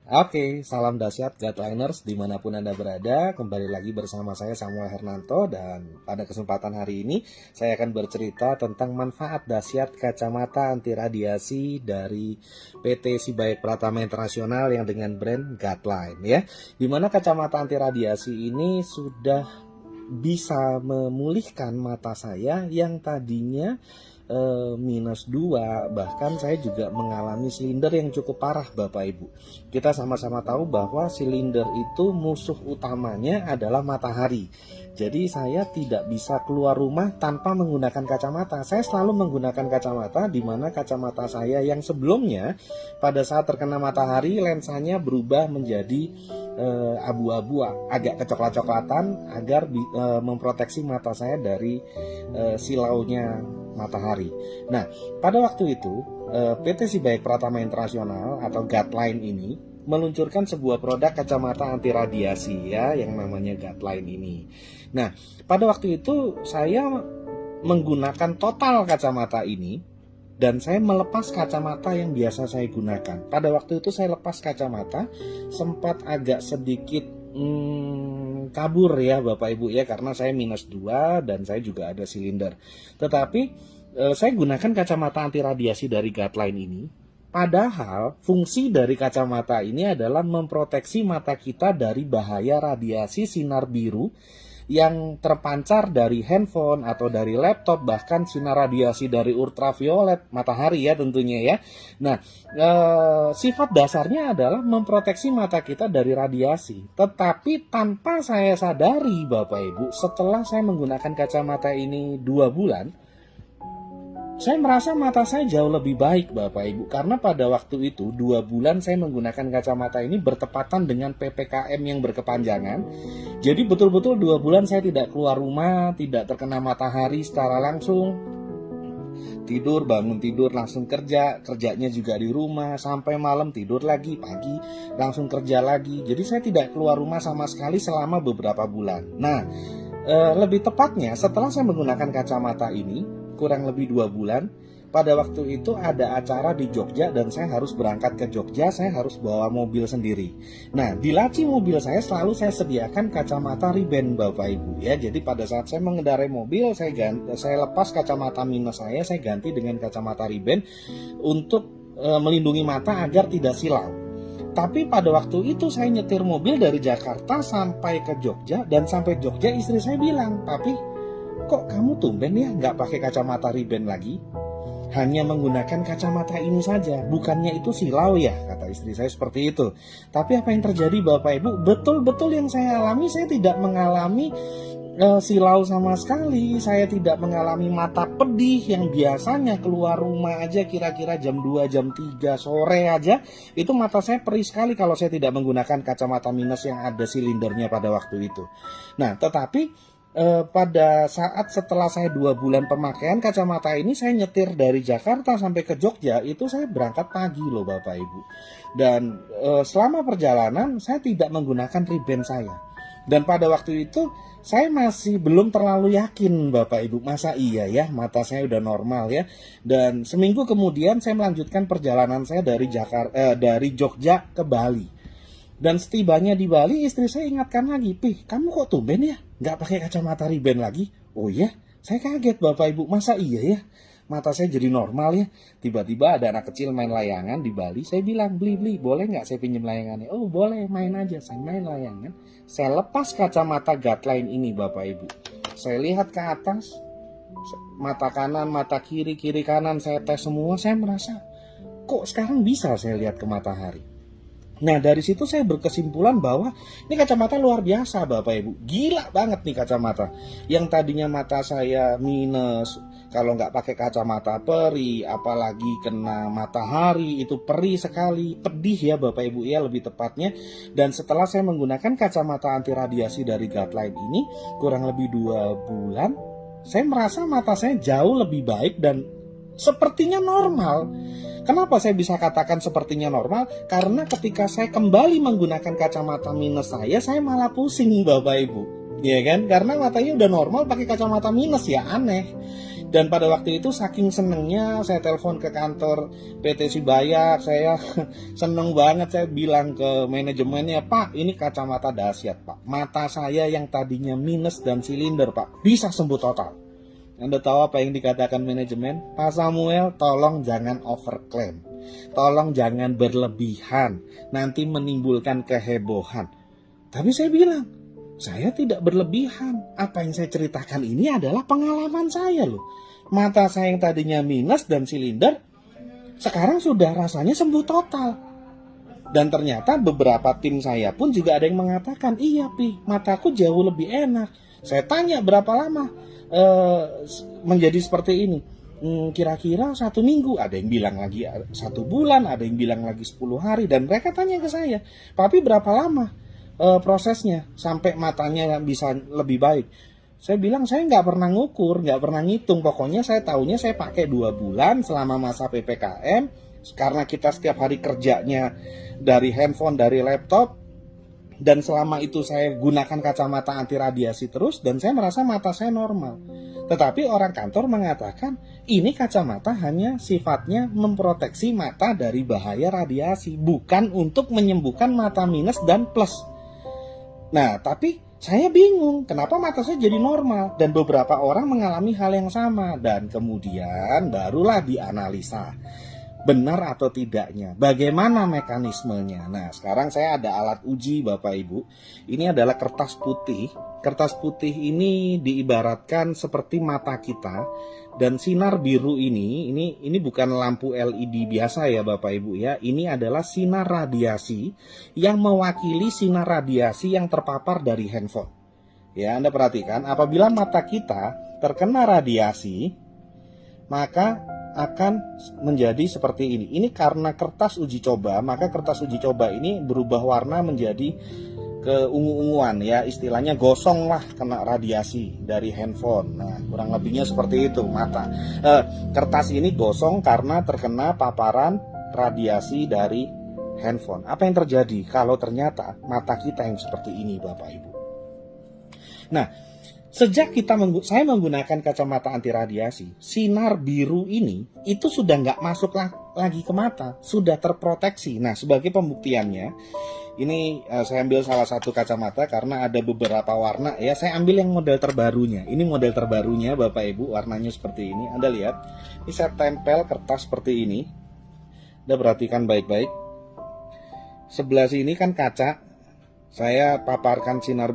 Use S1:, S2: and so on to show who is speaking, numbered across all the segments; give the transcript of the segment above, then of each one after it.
S1: Oke, salam dahsyat Guideliners dimanapun Anda berada. Kembali lagi bersama saya Samuel Hernanto. Dan pada kesempatan hari ini saya akan bercerita tentang manfaat dahsyat kacamata anti radiasi dari PT Sibaik Pratama Internasional yang dengan brand Guideline ya. Dimana kacamata anti radiasi ini sudah bisa memulihkan mata saya yang tadinya -2, bahkan saya juga mengalami silinder yang cukup parah Bapak Ibu. Kita sama-sama tahu bahwa silinder itu musuh utamanya adalah matahari. Jadi saya tidak bisa keluar rumah tanpa menggunakan kacamata. Saya selalu menggunakan kacamata, di mana kacamata saya yang sebelumnya pada saat terkena matahari lensanya berubah menjadi abu-abu, agak kecoklat-coklatan agar memproteksi mata saya dari silaunya matahari. Nah, pada waktu itu PT Sibaik Pratama Internasional atau Guideline ini meluncurkan sebuah produk kacamata anti radiasi ya yang namanya Guideline ini. Nah, pada waktu itu saya menggunakan total kacamata ini dan saya melepas kacamata yang biasa saya gunakan. Pada waktu itu saya lepas kacamata, sempat agak sedikit kabur ya Bapak Ibu ya, karena saya -2 dan saya juga ada silinder. Tetapi saya gunakan kacamata anti radiasi dari Guideline ini. Padahal fungsi dari kacamata ini adalah memproteksi mata kita dari bahaya radiasi sinar biru yang terpancar dari handphone atau dari laptop, bahkan sinar radiasi dari ultraviolet matahari ya tentunya ya. Nah, sifat dasarnya adalah memproteksi mata kita dari radiasi. Tetapi tanpa saya sadari Bapak Ibu, setelah saya menggunakan kacamata ini 2 bulan, saya merasa mata saya jauh lebih baik Bapak Ibu. Karena pada waktu itu 2 bulan saya menggunakan kacamata ini bertepatan dengan PPKM yang berkepanjangan. Jadi betul-betul 2 bulan saya tidak keluar rumah, tidak terkena matahari secara langsung. Tidur, bangun tidur, langsung kerja. Kerjanya juga di rumah, sampai malam tidur lagi, pagi langsung kerja lagi. Jadi saya tidak keluar rumah sama sekali selama beberapa bulan. Nah, lebih tepatnya setelah saya menggunakan kacamata ini kurang lebih 2 bulan, pada waktu itu ada acara di Jogja dan saya harus berangkat ke Jogja, saya harus bawa mobil sendiri. Nah, di laci mobil saya selalu saya sediakan kacamata Ray-Ban Bapak Ibu ya. Jadi pada saat saya mengendarai mobil, saya lepas kacamata minus saya ganti dengan kacamata Ray-Ban untuk melindungi mata agar tidak silau. Tapi pada waktu itu saya nyetir mobil dari Jakarta sampai ke Jogja, dan sampai Jogja istri saya bilang, "Papi, kok kamu tumben ya nggak pakai kacamata Ray-Ban lagi? Hanya menggunakan kacamata ini saja, bukannya itu silau ya?" Kata istri saya seperti itu. Tapi apa yang terjadi Bapak Ibu? Betul-betul yang saya alami, saya tidak mengalami silau sama sekali. Saya tidak mengalami mata pedih yang biasanya keluar rumah aja kira-kira jam 2, jam 3 sore aja. Itu mata saya perih sekali kalau saya tidak menggunakan kacamata minus yang ada silindernya pada waktu itu. Nah, tetapi pada saat setelah saya 2 bulan pemakaian kacamata ini, saya nyetir dari Jakarta sampai ke Jogja, itu saya berangkat pagi loh Bapak Ibu. Dan selama perjalanan saya tidak menggunakan Ray-Ban saya. Dan pada waktu itu saya masih belum terlalu yakin Bapak Ibu, masa iya ya mata saya udah normal ya. Dan seminggu kemudian saya melanjutkan perjalanan saya dari Jogja ke Bali. Dan setibanya di Bali, istri saya ingatkan lagi, "Pih, kamu kok tumben ya nggak pakai kacamata Ray-Ban lagi?" Oh ya, saya kaget Bapak Ibu, masa iya ya mata saya jadi normal ya. Tiba-tiba ada anak kecil main layangan di Bali. Saya bilang, "Beli, boleh nggak saya pinjam layangannya?" "Oh boleh, main aja." Saya main layangan, saya lepas kacamata Guideline ini Bapak Ibu. Saya lihat ke atas, mata kanan, mata kiri, kiri kanan saya tes semua. Saya merasa, kok sekarang bisa saya lihat ke matahari. Nah, dari situ saya berkesimpulan bahwa ini kacamata luar biasa Bapak Ibu. Gila banget nih kacamata. Yang tadinya mata saya minus, kalau nggak pakai kacamata perih, apalagi kena matahari itu perih sekali, pedih ya Bapak Ibu ya lebih tepatnya. Dan setelah saya menggunakan kacamata anti radiasi dari Guideline ini kurang lebih 2 bulan, saya merasa mata saya jauh lebih baik dan sepertinya normal. Kenapa saya bisa katakan sepertinya normal? Karena ketika saya kembali menggunakan kacamata minus saya malah pusing Bapak Ibu. Ya kan? Karena matanya udah normal pakai kacamata minus, ya aneh. Dan pada waktu itu saking senengnya saya telepon ke kantor PT Sibayak, saya seneng banget, saya bilang ke manajemennya, Pak ini kacamata dahsyat Pak, mata saya yang tadinya minus dan silinder Pak bisa sembuh total. Anda tahu apa yang dikatakan manajemen? Pak Samuel, tolong jangan overclaim, tolong jangan berlebihan, nanti menimbulkan kehebohan. Tapi saya bilang, saya tidak berlebihan. Apa yang saya ceritakan ini adalah pengalaman saya loh. Mata saya yang tadinya minus dan silinder, sekarang sudah rasanya sembuh total. Dan ternyata beberapa tim saya pun juga ada yang mengatakan, iya Pi, mataku jauh lebih enak. Saya tanya berapa lama menjadi seperti ini. Kira-kira 1 minggu, ada yang bilang lagi 1 bulan, ada yang bilang lagi 10 hari. Dan mereka tanya ke saya, Papi berapa lama prosesnya sampai matanya bisa lebih baik? Saya bilang saya nggak pernah ngukur, nggak pernah ngitung. Pokoknya saya tahunya saya pakai 2 bulan selama masa PPKM. Karena kita setiap hari kerjanya dari handphone, dari laptop. Dan selama itu saya gunakan kacamata anti radiasi terus, dan saya merasa mata saya normal. Tetapi orang kantor mengatakan ini kacamata hanya sifatnya memproteksi mata dari bahaya radiasi, bukan untuk menyembuhkan mata minus dan plus. Nah, tapi saya bingung kenapa mata saya jadi normal, dan beberapa orang mengalami hal yang sama. Dan kemudian barulah dianalisa benar atau tidaknya, bagaimana mekanismenya. Nah, sekarang saya ada alat uji Bapak Ibu. Ini adalah kertas putih. Kertas putih ini diibaratkan seperti mata kita, dan sinar biru ini bukan lampu LED biasa ya Bapak Ibu ya. Ini adalah sinar radiasi yang mewakili sinar radiasi yang terpapar dari handphone. Ya, Anda perhatikan, apabila mata kita terkena radiasi, maka akan menjadi seperti ini. Ini karena kertas uji coba, maka kertas uji coba ini berubah warna menjadi keungu-unguan ya, istilahnya gosong lah kena radiasi dari handphone. Nah, kurang lebihnya seperti itu mata. Kertas ini gosong karena terkena paparan radiasi dari handphone. Apa yang terjadi kalau ternyata mata kita yang seperti ini Bapak Ibu? Nah, sejak saya menggunakan kacamata anti radiasi, sinar biru ini itu sudah nggak masuk lagi ke mata, sudah terproteksi. Nah, sebagai pembuktiannya, ini saya ambil salah satu kacamata karena ada beberapa warna ya. Saya ambil yang model terbarunya. Ini model terbarunya Bapak Ibu, warnanya seperti ini. Anda lihat, ini saya tempel kertas seperti ini. Anda perhatikan baik-baik. Sebelah sini kan kaca, saya paparkan sinar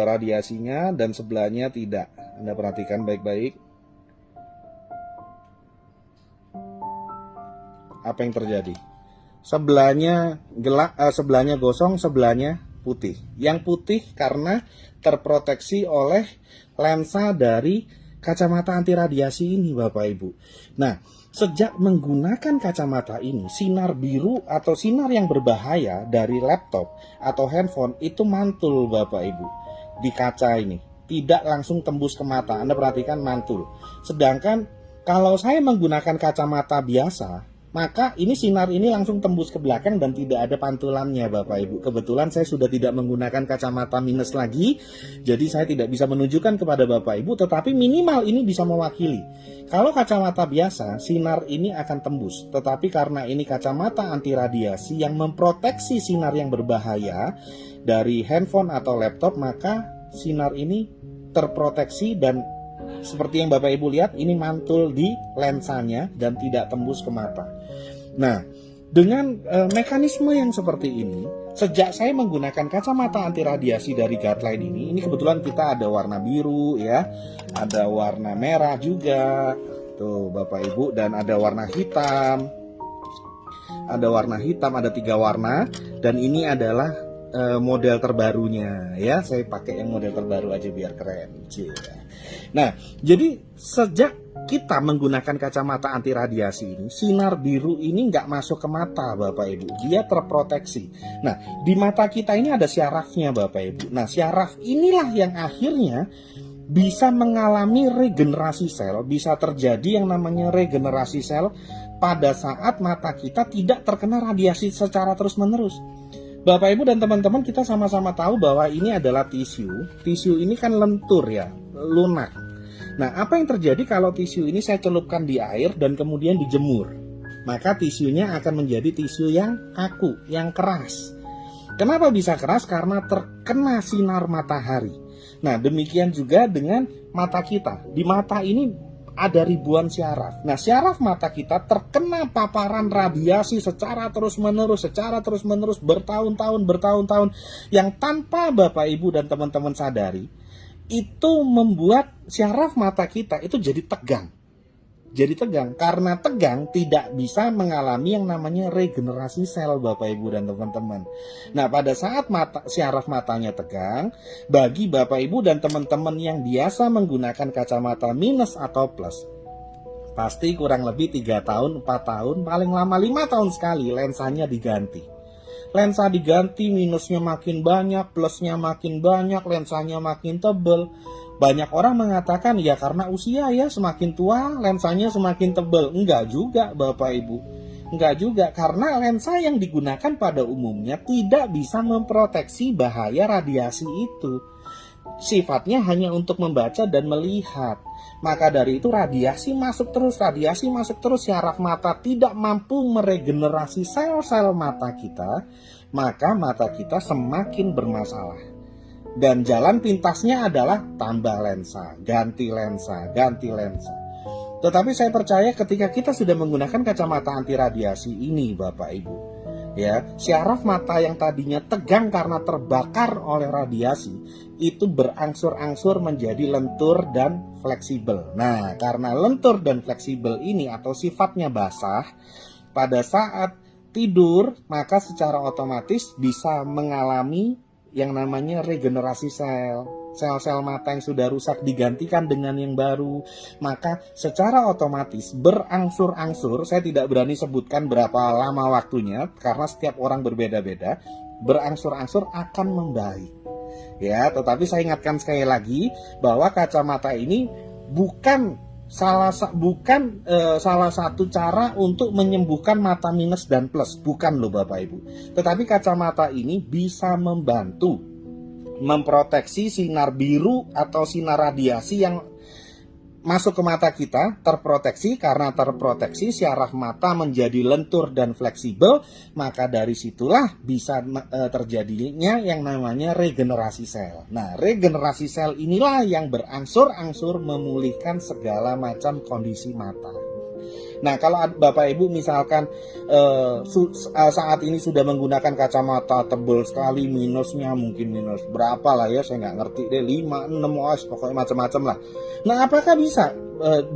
S1: radiasinya, dan sebelahnya tidak. Anda perhatikan baik-baik. Apa yang terjadi? Sebelahnya gelap, sebelahnya gosong, sebelahnya putih. Yang putih karena terproteksi oleh lensa dari kacamata anti radiasi ini Bapak Ibu. Nah, sejak menggunakan kacamata ini, sinar biru atau sinar yang berbahaya dari laptop atau handphone itu mantul Bapak Ibu di kaca ini, tidak langsung tembus ke mata. Anda perhatikan, mantul. Sedangkan kalau saya menggunakan kacamata biasa, maka ini sinar ini langsung tembus ke belakang dan tidak ada pantulannya Bapak Ibu. Kebetulan saya sudah tidak menggunakan kacamata minus lagi, jadi saya tidak bisa menunjukkan kepada Bapak Ibu, tetapi minimal ini bisa mewakili. Kalau kacamata biasa, sinar ini akan tembus, tetapi karena ini kacamata anti radiasi yang memproteksi sinar yang berbahaya dari handphone atau laptop, maka sinar ini terproteksi dan seperti yang Bapak Ibu lihat, ini mantul di lensanya dan tidak tembus ke mata. Nah, dengan mekanisme yang seperti ini, sejak saya menggunakan kacamata anti radiasi dari Guideline ini kebetulan kita ada warna biru ya, ada warna merah juga, tuh Bapak Ibu, dan ada warna hitam. Ada warna hitam, ada 3 warna, dan ini adalah model terbarunya ya. Saya pakai yang model terbaru aja biar keren. Nah, jadi sejak kita menggunakan kacamata anti radiasi ini, sinar biru ini nggak masuk ke mata Bapak Ibu, dia terproteksi. Nah, di mata kita ini ada syarafnya Bapak Ibu. Nah, syaraf inilah yang akhirnya bisa mengalami regenerasi sel, bisa terjadi yang namanya regenerasi sel pada saat mata kita tidak terkena radiasi secara terus-menerus. Bapak Ibu dan teman-teman, kita sama-sama tahu bahwa ini adalah tisu. Tisu ini kan lentur ya, lunak. Nah, apa yang terjadi kalau tisu ini saya celupkan di air dan kemudian dijemur? Maka tisunya akan menjadi tisu yang kaku, yang keras. Kenapa bisa keras? Karena terkena sinar matahari. Nah, demikian juga dengan mata kita. Di mata ini ada ribuan syaraf. Nah, syaraf mata kita terkena paparan radiasi secara terus-menerus, bertahun-tahun, yang tanpa Bapak Ibu dan teman-teman sadari, itu membuat syaraf mata kita itu jadi tegang. Karena tegang tidak bisa mengalami yang namanya regenerasi sel, Bapak Ibu dan teman-teman. Nah, pada saat syaraf matanya tegang, bagi Bapak Ibu dan teman-teman yang biasa menggunakan kacamata minus atau plus, pasti kurang lebih 3 tahun, 4 tahun, paling lama 5 tahun sekali lensanya diganti. Lensa diganti, minusnya makin banyak, plusnya makin banyak, lensanya makin tebal. Banyak orang mengatakan, ya karena usia ya, semakin tua lensanya semakin tebal. Enggak juga Bapak Ibu. Enggak juga, karena lensa yang digunakan pada umumnya tidak bisa memproteksi bahaya radiasi itu. Sifatnya hanya untuk membaca dan melihat. Maka dari itu radiasi masuk terus, syaraf mata tidak mampu meregenerasi sel-sel mata kita, maka mata kita semakin bermasalah. Dan jalan pintasnya adalah tambah lensa, ganti lensa. Tetapi saya percaya ketika kita sudah menggunakan kacamata anti radiasi ini, Bapak Ibu, ya, syaraf mata yang tadinya tegang karena terbakar oleh radiasi itu berangsur-angsur menjadi lentur dan fleksibel. Nah, karena lentur dan fleksibel ini atau sifatnya basah, pada saat tidur maka secara otomatis bisa mengalami yang namanya regenerasi sel. Sel-sel mata yang sudah rusak digantikan dengan yang baru. Maka secara otomatis berangsur-angsur, saya tidak berani sebutkan berapa lama waktunya karena setiap orang berbeda-beda, berangsur-angsur akan membaik. Ya, tetapi saya ingatkan sekali lagi bahwa kacamata ini bukan salah satu cara untuk menyembuhkan mata minus dan plus, bukan loh Bapak Ibu. Tetapi kacamata ini bisa membantu memproteksi sinar biru atau sinar radiasi yang masuk ke mata kita, terproteksi. Karena terproteksi, syaraf mata menjadi lentur dan fleksibel, maka dari situlah bisa terjadinya yang namanya regenerasi sel. Nah, regenerasi sel inilah yang berangsur-angsur memulihkan segala macam kondisi mata. Nah, kalau Bapak Ibu misalkan saat ini sudah menggunakan kacamata tebal sekali, minusnya mungkin minus berapa lah ya, saya nggak ngerti deh, 5, 6, pokoknya macam-macam lah. Nah, apakah bisa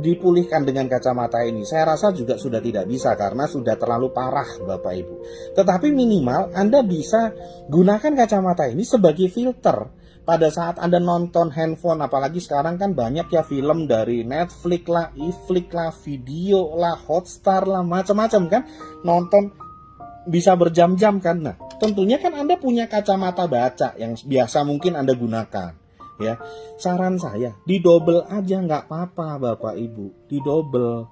S1: dipulihkan dengan kacamata ini? Saya rasa juga sudah tidak bisa karena sudah terlalu parah Bapak Ibu. Tetapi minimal Anda bisa gunakan kacamata ini sebagai filter. Pada saat Anda nonton handphone, apalagi sekarang kan banyak ya film dari Netflix lah, iFlix lah, video lah, Hotstar lah, macam-macam kan. Nonton bisa berjam-jam kan. Nah, tentunya kan Anda punya kacamata baca yang biasa mungkin Anda gunakan. Ya, saran saya, didobel aja nggak apa-apa Bapak Ibu, didobel.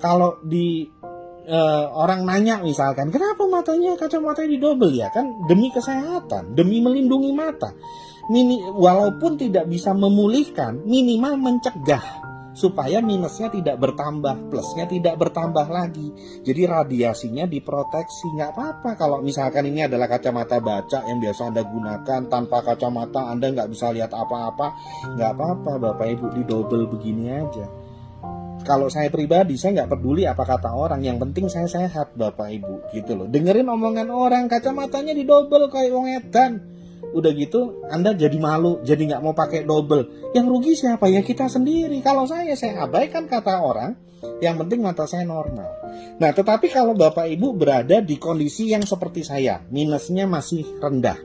S1: Kalau orang nanya misalkan, kenapa kacamatanya didobel? Ya kan demi kesehatan, demi melindungi mata. Walaupun tidak bisa memulihkan, minimal mencegah supaya minusnya tidak bertambah, plusnya tidak bertambah lagi. Jadi radiasinya diproteksi. Nggak apa-apa kalau misalkan ini adalah kacamata baca yang biasa Anda gunakan, tanpa kacamata Anda nggak bisa lihat apa-apa. Nggak apa-apa Bapak Ibu, didobel begini aja. Kalau saya pribadi, saya nggak peduli apa kata orang, yang penting saya sehat Bapak Ibu, gitu loh. Dengerin omongan orang, kacamatanya didobel kayak wong edan. Udah gitu Anda jadi malu, jadi nggak mau pakai double. Yang rugi siapa? Ya kita sendiri. Kalau saya abaikan kata orang, yang penting mata saya normal. Nah, tetapi kalau Bapak Ibu berada di kondisi yang seperti saya, minusnya masih rendah,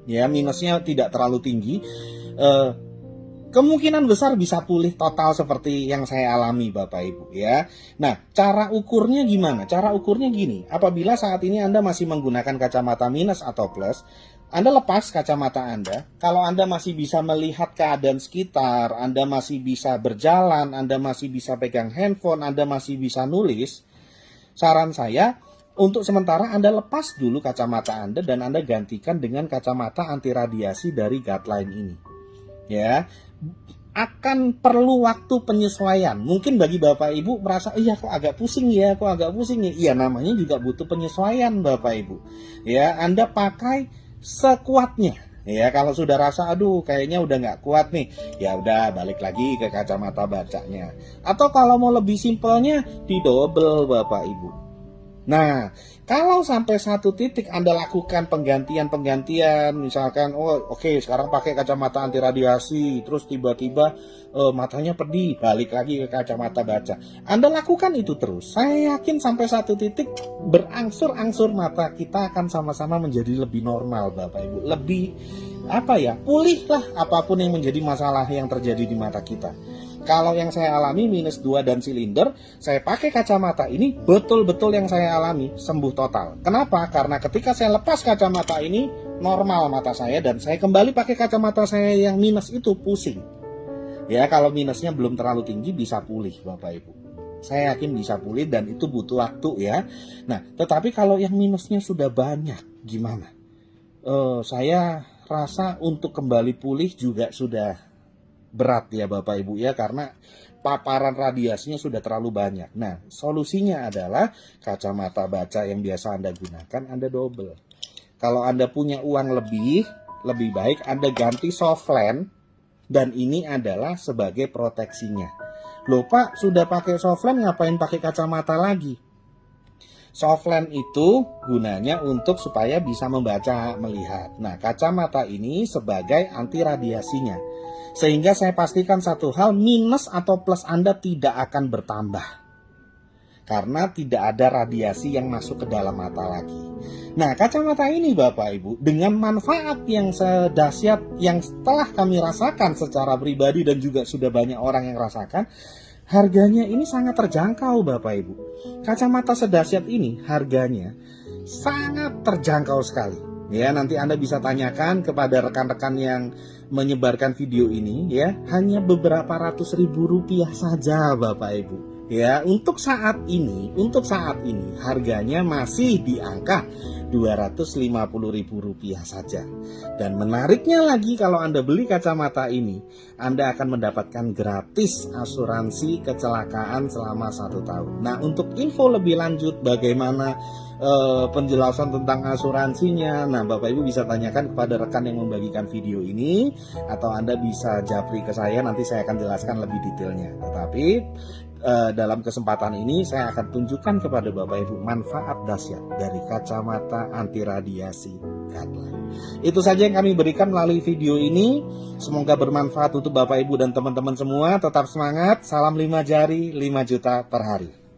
S1: ya, minusnya tidak terlalu tinggi, kemungkinan besar bisa pulih total seperti yang saya alami Bapak Ibu, ya. Nah, cara ukurnya gimana? Cara ukurnya gini, apabila saat ini Anda masih menggunakan kacamata minus atau plus, Anda lepas kacamata Anda. Kalau Anda masih bisa melihat keadaan sekitar, Anda masih bisa berjalan, Anda masih bisa pegang handphone, Anda masih bisa nulis, saran saya, untuk sementara Anda lepas dulu kacamata Anda dan Anda gantikan dengan kacamata anti radiasi dari Guideline ini. Ya, akan perlu waktu penyesuaian. Mungkin bagi Bapak Ibu merasa, iya kok agak pusing ya, kok agak pusing ya. Iya, namanya juga butuh penyesuaian Bapak Ibu. Ya, Anda pakai sekuatnya. Ya, kalau sudah rasa, aduh kayaknya udah nggak kuat nih, ya udah balik lagi ke kacamata bacanya. Atau kalau mau lebih simpelnya, didobel Bapak Ibu. Nah, kalau sampai satu titik Anda lakukan penggantian, misalkan, oh oke, sekarang pakai kacamata anti radiasi, terus tiba-tiba matanya pedih, balik lagi ke kacamata baca. Anda lakukan itu terus, saya yakin sampai satu titik berangsur-angsur mata kita akan sama-sama menjadi lebih normal Bapak Ibu. Lebih, pulih lah apapun yang menjadi masalah yang terjadi di mata kita. Kalau yang saya alami -2 dan silinder, saya pakai kacamata ini, betul-betul yang saya alami sembuh total. Kenapa? Karena ketika saya lepas kacamata ini, normal mata saya, dan saya kembali pakai kacamata saya yang minus itu, pusing. Ya, kalau minusnya belum terlalu tinggi bisa pulih Bapak Ibu. Saya yakin bisa pulih dan itu butuh waktu ya. Nah, tetapi kalau yang minusnya sudah banyak, gimana? Saya rasa untuk kembali pulih juga sudah berat ya Bapak Ibu ya, karena paparan radiasinya sudah terlalu banyak. Nah, solusinya adalah kacamata baca yang biasa Anda gunakan Anda double. Kalau Anda punya uang lebih baik Anda ganti soft lens, dan ini adalah sebagai proteksinya. Loh Pak, sudah pakai soft lens ngapain pakai kacamata lagi? Soft lens itu gunanya untuk supaya bisa membaca, melihat. Nah, kacamata ini sebagai anti radiasinya. Sehingga saya pastikan satu hal, minus atau plus Anda tidak akan bertambah. Karena tidak ada radiasi yang masuk ke dalam mata lagi. Nah, kacamata ini Bapak Ibu, dengan manfaat yang sedahsyat yang telah kami rasakan secara pribadi dan juga sudah banyak orang yang rasakan, harganya ini sangat terjangkau Bapak Ibu. Kacamata sedahsyat ini harganya sangat terjangkau sekali. Ya, nanti Anda bisa tanyakan kepada rekan-rekan yang menyebarkan video ini ya, hanya beberapa ratus ribu rupiah saja Bapak Ibu. Ya, untuk saat ini harganya masih di angka 250 ribu rupiah saja. Dan menariknya lagi, kalau Anda beli kacamata ini, Anda akan mendapatkan gratis asuransi kecelakaan selama 1 tahun. Nah, untuk info lebih lanjut bagaimana penjelasan tentang asuransinya, nah Bapak Ibu bisa tanyakan kepada rekan yang membagikan video ini, atau Anda bisa japri ke saya, nanti saya akan jelaskan lebih detailnya. Tetapi dalam kesempatan ini saya akan tunjukkan kepada Bapak Ibu manfaat dahsyat dari kacamata anti radiasi Godlight. Itu saja yang kami berikan melalui video ini. Semoga bermanfaat untuk Bapak Ibu dan teman-teman semua. Tetap semangat. Salam 5 jari, 5 juta per hari.